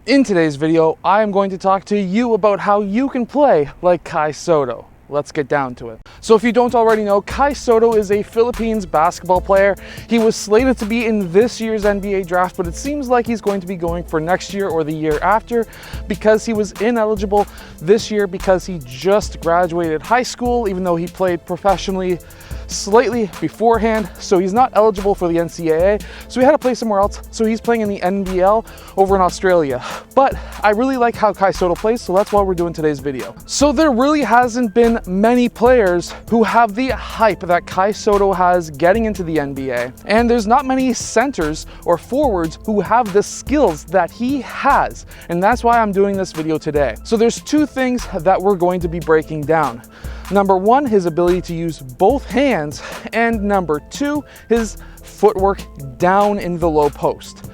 In today's video, I am going to talk to you about how you can play like Kai Sotto. Let's get down to it. So if you don't already know, Kai Sotto is a Philippines basketball player. He was slated to be in this year's NBA draft, but it seems like he's going to be going for next year or the year after because he was ineligible this year because he just graduated high school, even though he played professionally slightly beforehand, so he's not eligible for the NCAA, so he had to play somewhere else, so he's playing in the NBL over in Australia. But I really like how Kai Sotto plays, so that's why we're doing today's video. So there really hasn't been many players who have the hype that Kai Sotto has getting into the NBA, and there's not many centers or forwards who have the skills that he has, and that's why I'm doing this video today. So there's two things that we're going to be breaking down. Number one, his ability to use both hands, and number two, his footwork down in the low post.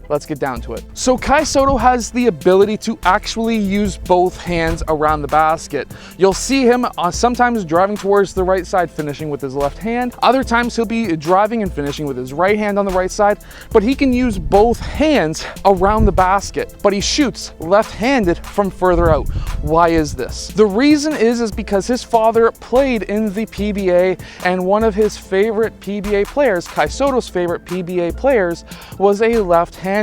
Let's get down to it. So Kai Sotto has the ability to actually use both hands around the basket. You'll see him sometimes driving towards the right side, finishing with his left hand. Other times he'll be driving and finishing with his right hand on the right side, but he can use both hands around the basket, but he shoots left-handed from further out. Why is this? The reason is because his father played in the PBA, and one of his favorite PBA players, Kai Sotto's favorite PBA players, was a left-hander.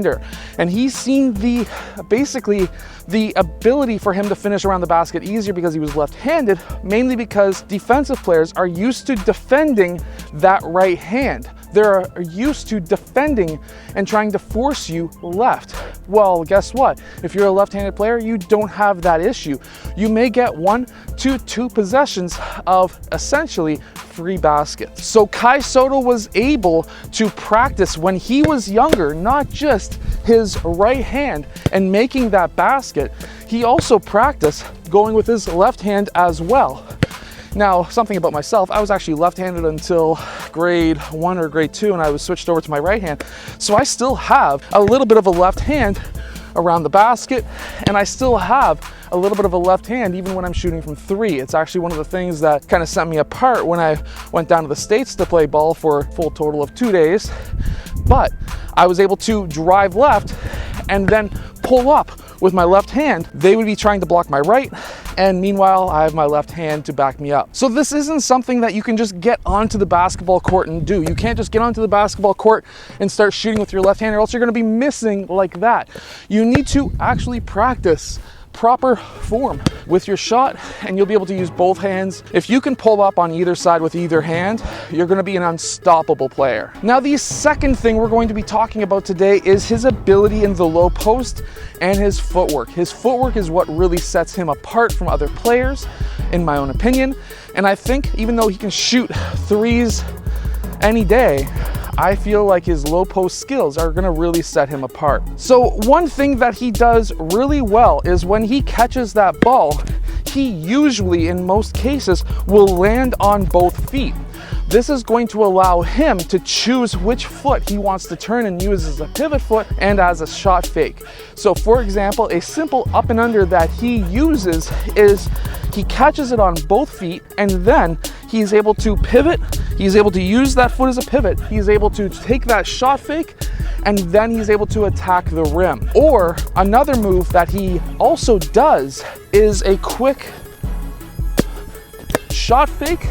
And he's seen basically the ability for him to finish around the basket easier because he was left-handed, mainly because defensive players are used to defending that right hand. They're used to defending and trying to force you left. Well, guess what? If you're a left-handed player, you don't have that issue. You may get 1 to 2 possessions of essentially free baskets. So Kai Sotto was able to practice when he was younger, not just his right hand and making that basket. He also practiced going with his left hand as well. Now, something about myself, I was actually left-handed until grade 1 or grade 2, and I was switched over to my right hand. So I still have a little bit of a left hand around the basket, and I still have a little bit of a left hand even when I'm shooting from 3. It's actually one of the things that kind of set me apart when I went down to the States to play ball for a full total of 2 days. But I was able to drive left and then pull up with my left hand. They would be trying to block my right, and meanwhile I have my left hand to back me up. So this isn't something that you can just get onto the basketball court and do. You can't just get onto the basketball court and start shooting with your left hand, or else you're going to be missing like that. You need to actually practice proper form with your shot, and you'll be able to use both hands. If you can pull up on either side with either hand, you're going to be an unstoppable player. Now, the second thing we're going to be talking about today is his ability in the low post and his footwork. His footwork is what really sets him apart from other players, in my own opinion. And I think even though he can shoot threes any day, I feel like his low post skills are going to really set him apart. So one thing that he does really well is when he catches that ball, he usually, in most cases, will land on both feet. This is going to allow him to choose which foot he wants to turn and use as a pivot foot and as a shot fake. So for example, a simple up and under that he uses is he catches it on both feet, and then he's able to pivot. He's able to use that foot as a pivot. He's able to take that shot fake, and then he's able to attack the rim. Or another move that he also does is a quick shot fake,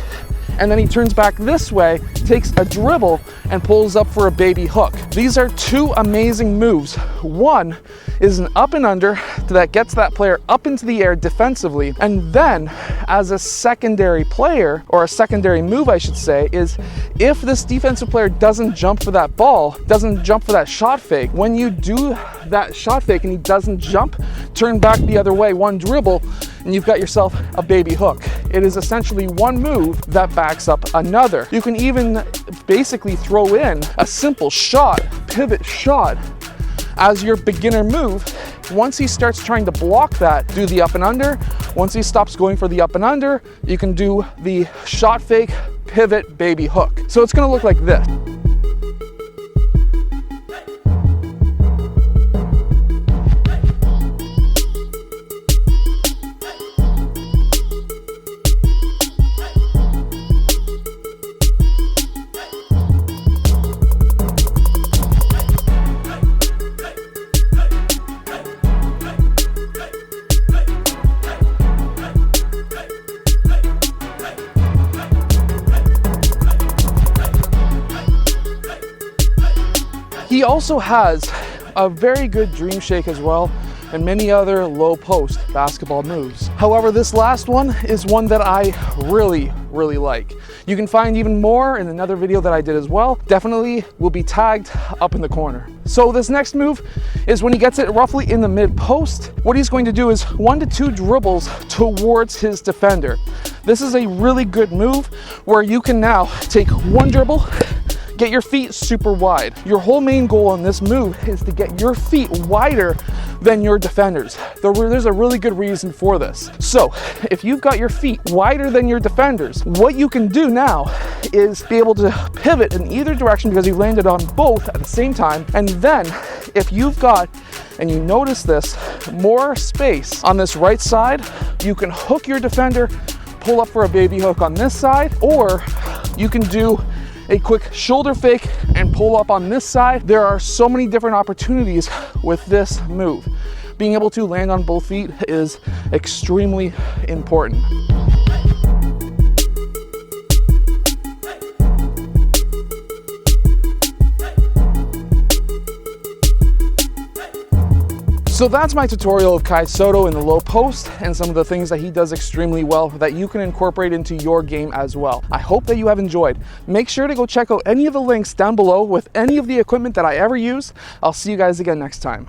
and then he turns back this way, takes a dribble, and pulls up for a baby hook. These are two amazing moves. One is an up and under that gets that player up into the air defensively, and then as a secondary player, or a secondary move I should say, is if this defensive player doesn't jump for that ball, doesn't jump for that shot fake, when you do that shot fake and he doesn't jump, turn back the other way, one dribble, and you've got yourself a baby hook. It is essentially one move that backs up another. You can even basically throw in a simple shot, pivot shot, as your beginner move. Once he starts trying to block that, do the up and under. Once he stops going for the up and under, you can do the shot fake, pivot, baby hook. So it's gonna look like this. also has a very good dream shake as well, and many other low post basketball moves. However, this last one is one that I really like. You can find even more in another video that I did as well. Definitely will be tagged up in the corner. So this next move is when he gets it roughly in the mid post, what he's going to do is 1 to 2 dribbles towards his defender. This is a really good move where you can now take 1 dribble, get your feet super wide. Your whole main goal on this move is to get your feet wider than your defenders. There's a really good reason for this. So if you've got your feet wider than your defenders, what you can do now is be able to pivot in either direction because you landed on both at the same time. And then if you've got, and you notice this, more space on this right side, you can hook your defender, pull up for a baby hook on this side, or you can do a quick shoulder fake and pull up on this side. There are so many different opportunities with this move. Being able to land on both feet is extremely important. So that's my tutorial of Kai Sotto in the low post and some of the things that he does extremely well that you can incorporate into your game as well. I hope that you have enjoyed. Make sure to go check out any of the links down below with any of the equipment that I ever use. I'll see you guys again next time.